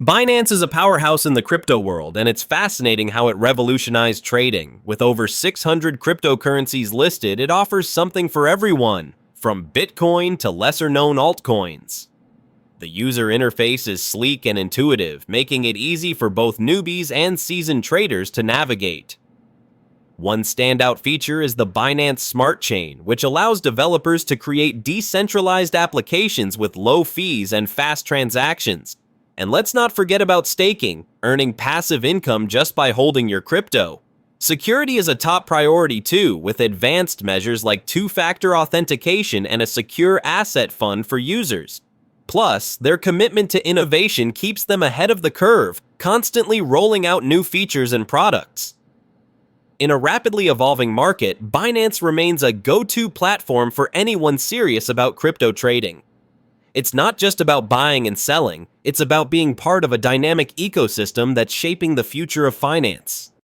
Binance is a powerhouse in the crypto world, and it's fascinating how it revolutionized trading. With over 600 cryptocurrencies listed, it offers something for everyone, from Bitcoin to lesser-known altcoins. The user interface is sleek and intuitive, making it easy for both newbies and seasoned traders to navigate. One standout feature is the Binance Smart Chain, which allows developers to create decentralized applications with low fees and fast transactions. And let's not forget about staking, earning passive income just by holding your crypto. Security is a top priority too, with advanced measures like two-factor authentication and a secure asset fund for users. Plus, their commitment to innovation keeps them ahead of the curve, constantly rolling out new features and products. In a rapidly evolving market, Binance remains a go-to platform for anyone serious about crypto trading. It's not just about buying and selling, it's about being part of a dynamic ecosystem that's shaping the future of finance.